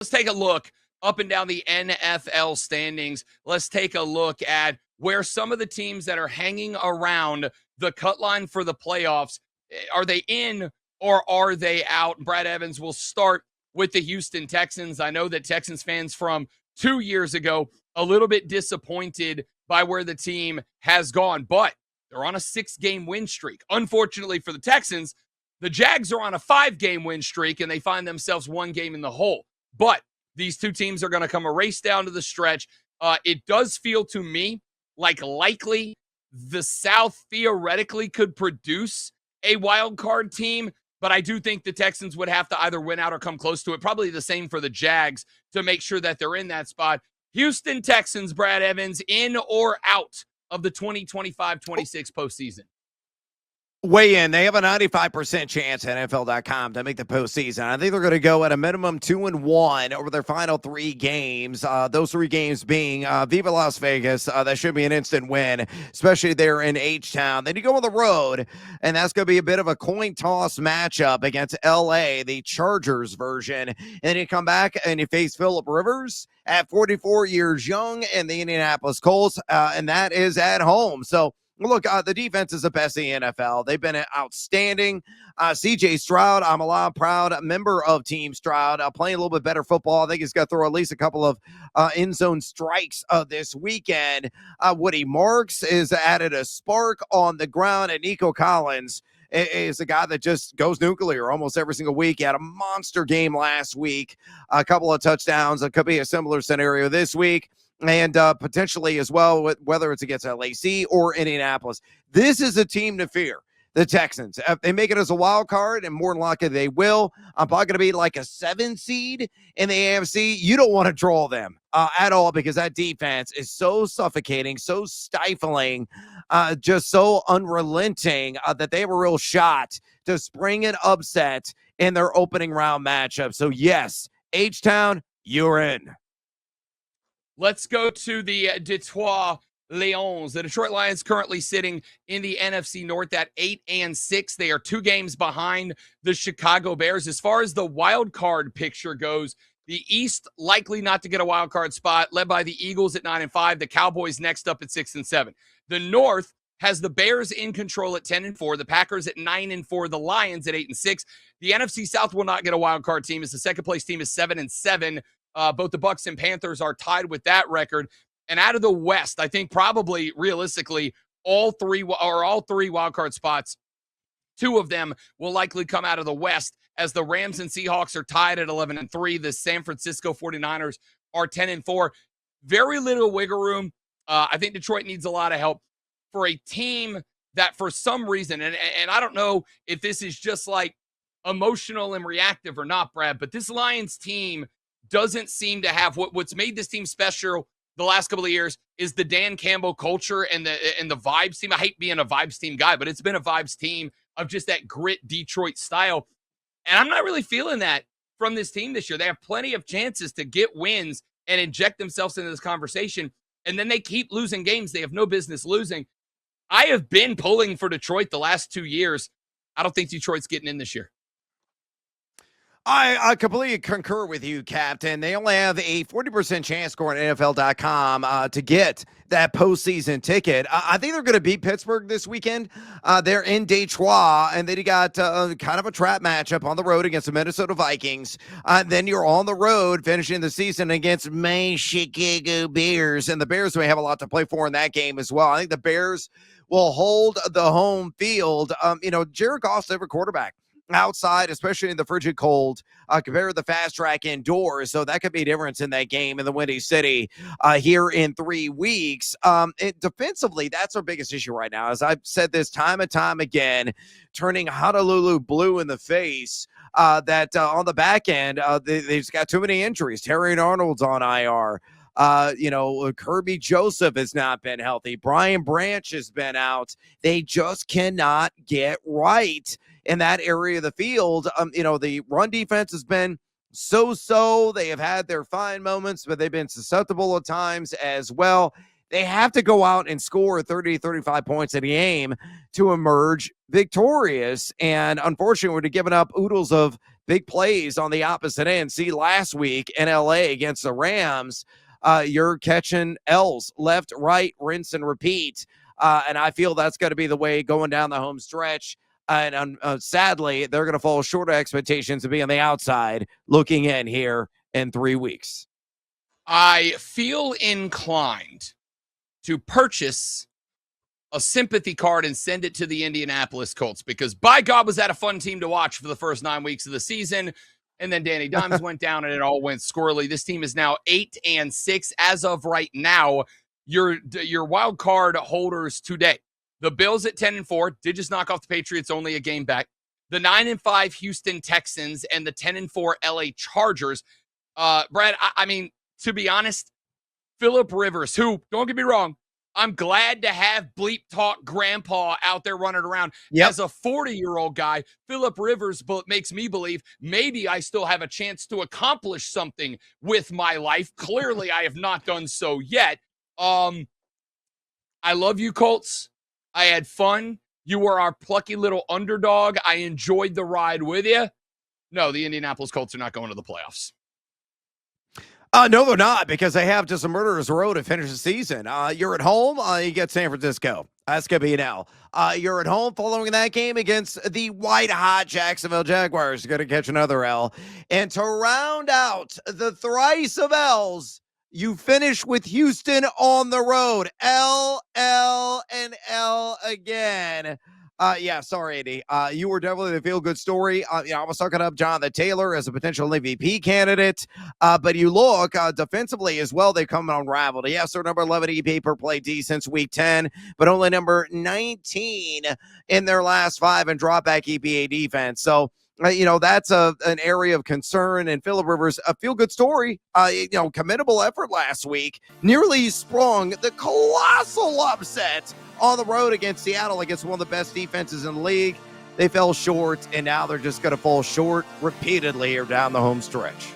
Let's take a look up and down the NFL standings. Let's take a look at where some of the teams that are hanging around the cut line for the playoffs, are they in or are they out? Brad Evans will start with the Houston Texans. I know that Texans fans from 2 years ago, a little bit disappointed by where the team has gone, but they're on a 6-game win streak. Unfortunately for the Texans, the Jags are on a 5-game win streak, and they find themselves 1 game in the hole. But these two teams are going to come a race down to the stretch. It does feel to me like likely the South theoretically could produce a wild card team, but I do think the Texans would have to either win out or come close to it. Probably the same for the Jags to make sure that they're in that spot. Houston Texans, Brad Evans, in or out of the 2025-26 postseason? Weigh in. They have a 95% chance at NFL.com to make the postseason. I think they're going to go at a minimum 2-1 over their final 3 games. Those 3 games being Viva Las Vegas. That should be an instant win, especially there in H-Town. Then you go on the road, and that's going to be a bit of a coin toss matchup against LA, the Chargers version. And then you come back and you face Phillip Rivers at 44 years young and the Indianapolis Colts, and that is at home. So, look, the defense is the best in the NFL. They've been outstanding. C.J. Stroud, I'm a lot proud member of Team Stroud, playing a little bit better football. I think he's got to throw at least a couple of end zone strikes this weekend. Woody Marks has added a spark on the ground, and Nico Collins is a guy that just goes nuclear almost every single week. He had a monster game last week, a couple of touchdowns. It could be a similar scenario this week. And potentially as well, whether it's against LAC or Indianapolis. This is a team to fear, the Texans. If they make it as a wild card, and more than likely they will, I'm probably going to be like a 7 seed in the AFC. You don't want to draw them at all, because that defense is so suffocating, so stifling, just so unrelenting that they have a real shot to spring an upset in their opening round matchup. So yes, H-Town, you're in. Let's go to the Detroit Lions. The Detroit Lions currently sitting in the NFC North at 8-6. They are 2 games behind the Chicago Bears. As far as the wild card picture goes, the East likely not to get a wild card spot, led by the Eagles at 9-5. The Cowboys next up at 6-7. The North has the Bears in control at 10-4. The Packers at 9-4. The Lions at 8-6. The NFC South will not get a wild card team, as the second place team is 7-7. Both the Bucs and Panthers are tied with that record. And out of the West, I think probably realistically all three wildcard spots, 2 of them will likely come out of the West, as the Rams and Seahawks are tied at 11-3. The San Francisco 49ers are 10-4. Very little wiggle room. I think Detroit needs a lot of help for a team that for some reason, and I don't know if this is just like emotional and reactive or not, Brad, but this Lions team doesn't seem to have what's made this team special the last couple of years is the Dan Campbell culture and the vibes team. I hate being a vibes team guy, but it's been a vibes team of just that grit Detroit style. And I'm not really feeling that from this team this year. They have plenty of chances to get wins and inject themselves into this conversation, and then they keep losing games they have no business losing. I have been pulling for Detroit the last 2 years. I don't think Detroit's getting in this year. I completely concur with you, Captain. They only have a 40% chance score on NFL.com to get that postseason ticket. I think they're going to beat Pittsburgh this weekend. They're in Detroit, and then you got kind of a trap matchup on the road against the Minnesota Vikings. Then you're on the road finishing the season against my Chicago Bears, and the Bears may have a lot to play for in that game as well. I think the Bears will hold the home field. Jared Goff's favorite quarterback outside, especially in the frigid cold, compared to the fast track indoors. So that could be a difference in that game in the Windy City here in 3 weeks. Defensively, that's our biggest issue right now. As I've said this time and time again, turning Honolulu blue in the face, that on the back end, they've got too many injuries. Terry Arnold's on IR. Kirby Joseph has not been healthy. Brian Branch has been out. They just cannot get right in that area of the field. The run defense has been so-so. They have had their fine moments, but they've been susceptible at times as well. They have to go out and score 30, 35 points in a game to emerge victorious. And unfortunately, we're giving up oodles of big plays on the opposite end. See, last week in LA against the Rams, you're catching L's left, right, rinse and repeat. And I feel that's going to be the way going down the home stretch. And sadly, they're going to fall short of expectations to be on the outside looking in here in 3 weeks. I feel inclined to purchase a sympathy card and send it to the Indianapolis Colts because, by God, was that a fun team to watch for the first 9 weeks of the season. And then Danny Dimes went down and it all went squirrely. This team is now 8-6 as of right now. Your wild card holders today. The Bills at 10-4 did just knock off the Patriots, only a game back. The 9-5 Houston Texans and the 10-4 LA Chargers. Brad, I mean, to be honest, Phillip Rivers, who, don't get me wrong, I'm glad to have bleep talk grandpa out there running around. As a 40-year-old guy, Phillip Rivers makes me believe maybe I still have a chance to accomplish something with my life. Clearly, I have not done so yet. I love you, Colts. I had fun. You were our plucky little underdog. I enjoyed the ride with you. No, the Indianapolis Colts are not going to the playoffs. No, they're not, because they have just a murderer's row to finish the season. You're at home, you get San Francisco. That's going to be an L. You're at home following that game against the white-hot Jacksonville Jaguars. You're going to catch another L. And to round out the thrice of L's, you finish with Houston on the road. L, L, and L again. Yeah, sorry, Andy. You were definitely the feel-good story. I was talking up Jonathan Taylor as a potential MVP candidate, but you look defensively as well, they've come unraveled. Yes, they're number 11 EP per play D since week 10, but only number 19 in their last 5 in drop-back EPA defense. So, that's an area of concern. And Phillip Rivers, a feel-good story, commendable effort last week, nearly sprung the colossal upset on the road against Seattle, against one of the best defenses in the league. They fell short, and now they're just going to fall short repeatedly or down the home stretch.